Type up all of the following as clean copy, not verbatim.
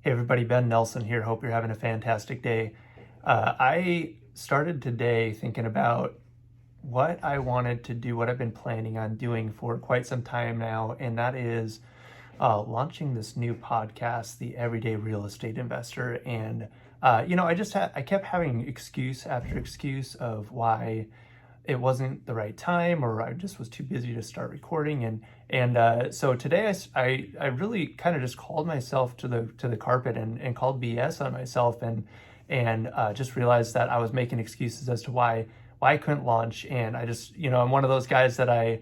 Hey everybody, Ben Nelson here. Hope you're having a fantastic day. I started today thinking about what I wanted to do, what I've been planning on doing for quite some time now, and that is launching this new podcast, The Everyday Real Estate Investor. And I kept having excuse after excuse of why it wasn't the right time, or I just was too busy to start recording. So today I really kind of just called myself to the carpet and called BS on myself, and just realized that I was making excuses as to why I couldn't launch. And I just, I'm one of those guys that I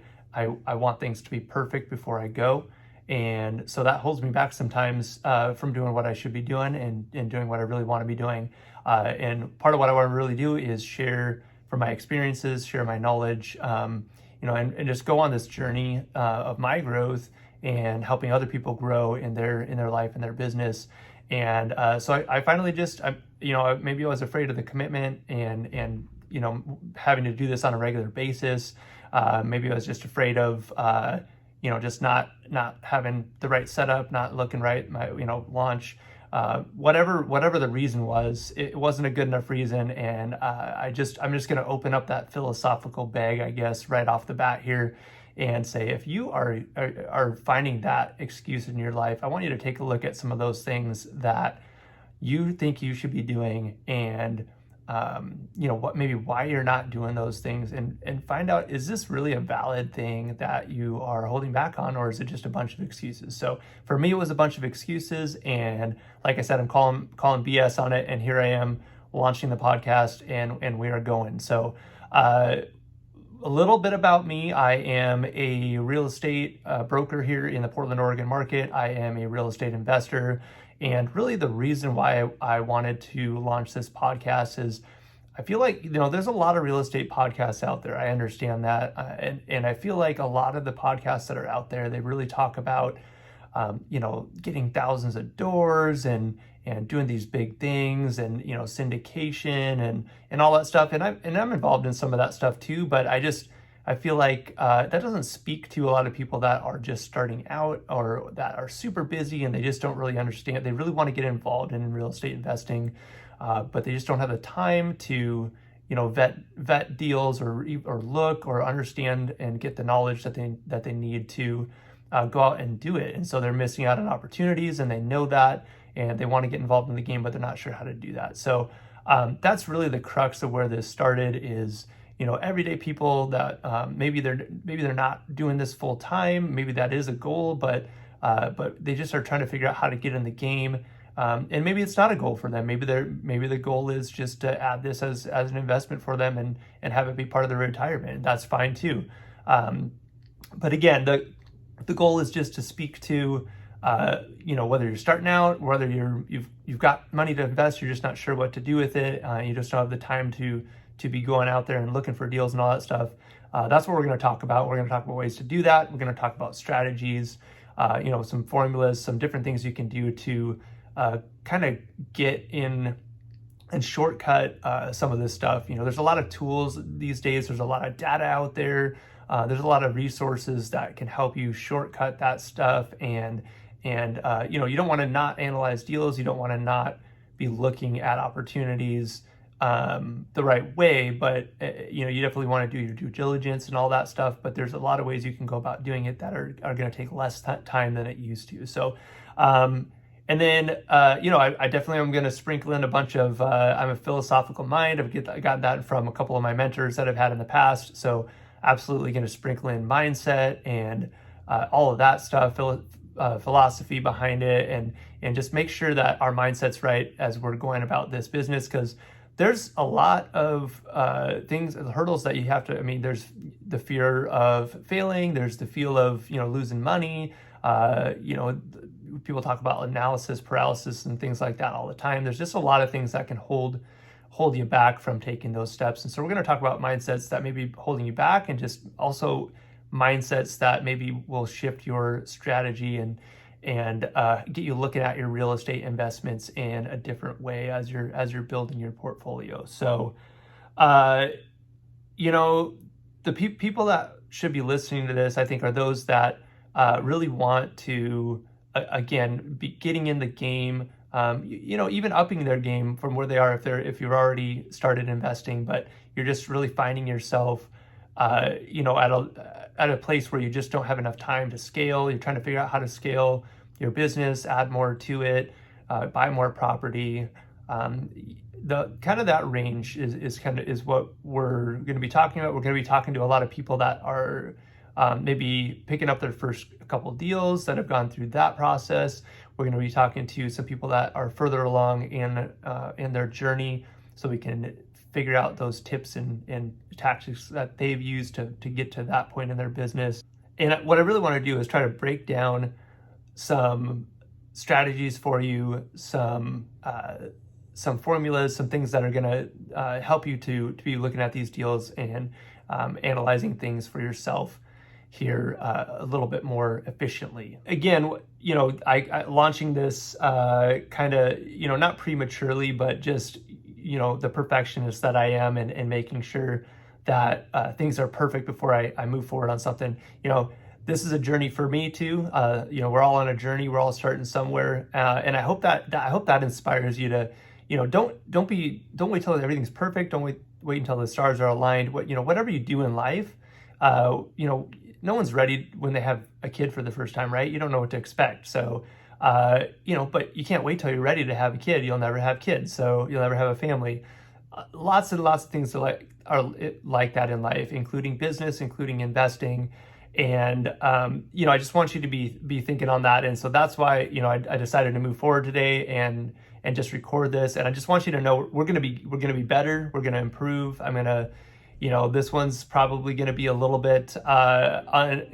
want things to be perfect before I go. And so that holds me back sometimes from doing what I should be doing and doing what I really want to be doing. And part of what I want to really do is share from my experiences, share my knowledge, and just go on this journey of my growth and helping other people grow in their life and their business. And I finally maybe I was afraid of the commitment and having to do this on a regular basis. Maybe I was just afraid of just not having the right setup, not looking right, my launch. Whatever the reason was, it wasn't a good enough reason, and I'm just going to open up that philosophical bag, I guess, right off the bat here, and say if you are finding that excuse in your life, I want you to take a look at some of those things that you think you should be doing, and what maybe why you're not doing those things, and find out, is this really a valid thing that you are holding back on, or is it just a bunch of excuses? So for me, it was a bunch of excuses, and like I said, I'm calling BS on it, and here I am launching the podcast, and we are going. So a little bit about me. I am a real estate broker here in the Portland, Oregon market. I am a real estate investor. And really the reason why I wanted to launch this podcast is I feel like, there's a lot of real estate podcasts out there. I understand that. And I feel like a lot of the podcasts that are out there, they really talk about, getting thousands of doors and doing these big things and, syndication and all that stuff. And I'm involved in some of that stuff too, but I feel like that doesn't speak to a lot of people that are just starting out or that are super busy and they just don't really understand. They really want to get involved in real estate investing, but they just don't have the time to, vet deals or look or understand and get the knowledge that they need to go out and do it. And so they're missing out on opportunities, and they know that, and they want to get involved in the game, but they're not sure how to do that. So that's really the crux of where this started is, everyday people that maybe they're not doing this full time. Maybe that is a goal, but they just are trying to figure out how to get in the game. And maybe it's not a goal for them. Maybe the goal is just to add this as an investment for them and have it be part of their retirement. That's fine too. But again, the goal is just to speak to whether you're starting out, whether you've got money to invest, you're just not sure what to do with it. You just don't have the time to be going out there and looking for deals and all that stuff. That's what we're going to talk about. We're going to talk about ways to do that. We're going to talk about strategies, some formulas, some different things you can do to kind of get in and shortcut some of this stuff. There's a lot of tools these days. There's a lot of data out there. There's a lot of resources that can help you shortcut that stuff. And you don't want to not analyze deals. You don't want to not be looking at opportunities the right way, but you definitely want to do your due diligence and all that stuff. But there's a lot of ways you can go about doing it that are going to take less time than it used to. So, and then I definitely am going to sprinkle in a bunch of. I'm a philosophical mind. I got that from a couple of my mentors that I've had in the past. So, absolutely going to sprinkle in mindset and all of that stuff, philosophy behind it, and just make sure that our mindset's right as we're going about this business, because there's a lot of hurdles that you have to, there's the fear of failing, there's the feel of, losing money, people talk about analysis paralysis and things like that all the time. There's just a lot of things that can hold you back from taking those steps. And so we're going to talk about mindsets that may be holding you back, and just also mindsets that maybe will shift your strategy and get you looking at your real estate investments in a different way as you're building your portfolio. So, the people that should be listening to this, I think, are those that really want to, again, be getting in the game, even upping their game from where they are if you're already started investing, but you're just really finding yourself, at a place where you just don't have enough time to scale. You're trying to figure out how to scale your business, add more to it, buy more property. The kind of that range is what we're going to be talking about. We're going to be talking to a lot of people that are maybe picking up their first couple deals that have gone through that process. We're going to be talking to some people that are further along in their journey, so we can figure out those tips and tactics that they've used to get to that point in their business. And what I really want to do is try to break down some strategies for you, some formulas, some things that are going to help you to be looking at these deals and analyzing things for yourself here a little bit more efficiently. Again, I launching this kind of, not prematurely, but just, the perfectionist that I am, and making sure that things are perfect before I move forward on something. This is a journey for me too. We're all on a journey. We're all starting somewhere, and I hope that inspires you to, don't wait till everything's perfect. Don't wait until the stars are aligned. Whatever you do in life, no one's ready when they have a kid for the first time, right? You don't know what to expect. So, but you can't wait till you're ready to have a kid. You'll never have kids, so you'll never have a family. Lots and lots of things are like that in life, including business, including investing. And, I just want you to be thinking on that. And so that's why, I decided to move forward today and just record this. And I just want you to know we're going to be better. We're going to improve. I'm going to, this one's probably going to be a little bit, uncut,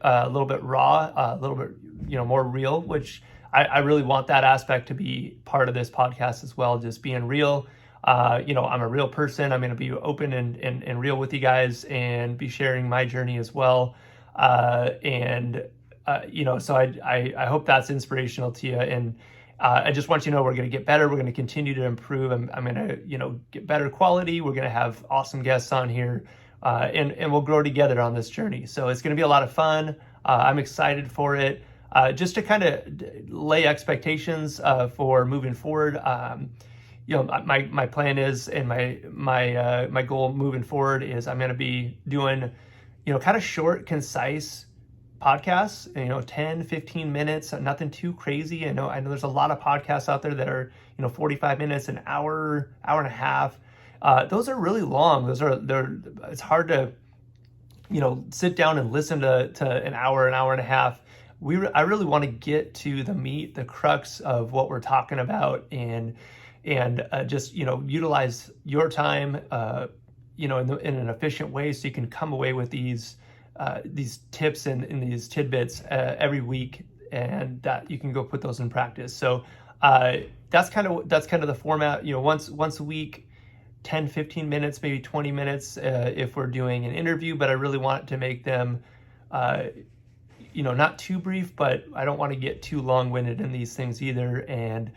a little bit raw, a little bit, more real, which I really want that aspect to be part of this podcast as well. Just being real. I'm a real person. I'm going to be open and real with you guys and be sharing my journey as well. So I hope that's inspirational to you. And I just want you to know we're going to get better. We're going to continue to improve. I'm going to, get better quality. We're going to have awesome guests on here, and we'll grow together on this journey. So it's going to be a lot of fun. I'm excited for it. Just to kind of lay expectations for moving forward. My plan is, and my goal moving forward is I'm going to be doing, kind of short, concise podcasts, 10, 15 minutes, nothing too crazy. I know there's a lot of podcasts out there that are, 45 minutes, an hour, hour and a half. Those are really long. It's hard to, sit down and listen to an hour and a half. I really want to get to the meat, the crux of what we're talking about, and just utilize your time in an efficient way, so you can come away with these tips and these tidbits every week, and that you can go put those in practice. So that's kind of the format. Once a week, 10, 15 minutes, maybe 20 minutes if we're doing an interview. But I really want to make them not too brief, but I don't want to get too long-winded in these things either, and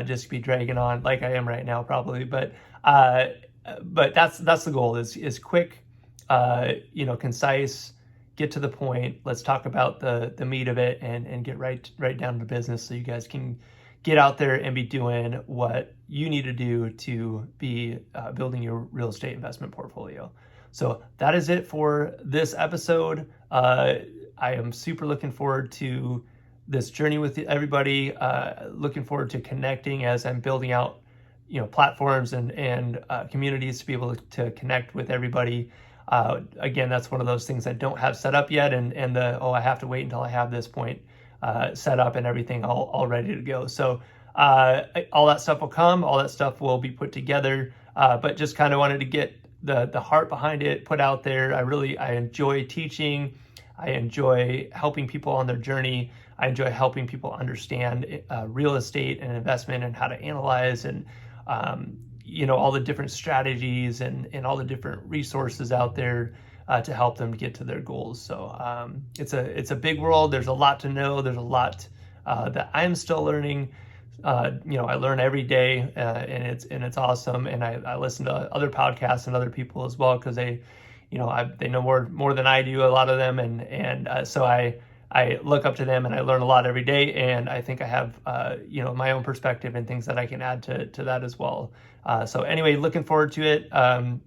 just be dragging on like I am right now probably. But that's the goal, is quick, concise, get to the point. Let's talk about the meat of it and get right down to business, so you guys can get out there and be doing what you need to do to be building your real estate investment portfolio. So that is it for this episode. I am super looking forward to this journey with everybody, looking forward to connecting as I'm building out, platforms and communities to be able to connect with everybody. Again, that's one of those things I don't have set up yet, and I have to wait until I have this point set up and everything all ready to go. So all that stuff will come, all that stuff will be put together, but just kind of wanted to get the heart behind it put out there. I enjoy teaching. I enjoy helping people on their journey. I enjoy helping people understand real estate and investment, and how to analyze, and all the different strategies and all the different resources out there to help them get to their goals. So it's a big world. There's a lot to know. There's a lot that I'm still learning. I learn every day, and it's awesome. And I listen to other podcasts and other people as well, because they know more than I do, a lot of them, and so I I look up to them and I learn a lot every day. And I think I have, my own perspective and things that I can add to that as well. So anyway, looking forward to it.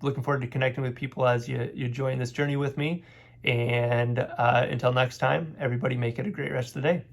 Looking forward to connecting with people as you join this journey with me. And until next time, everybody make it a great rest of the day.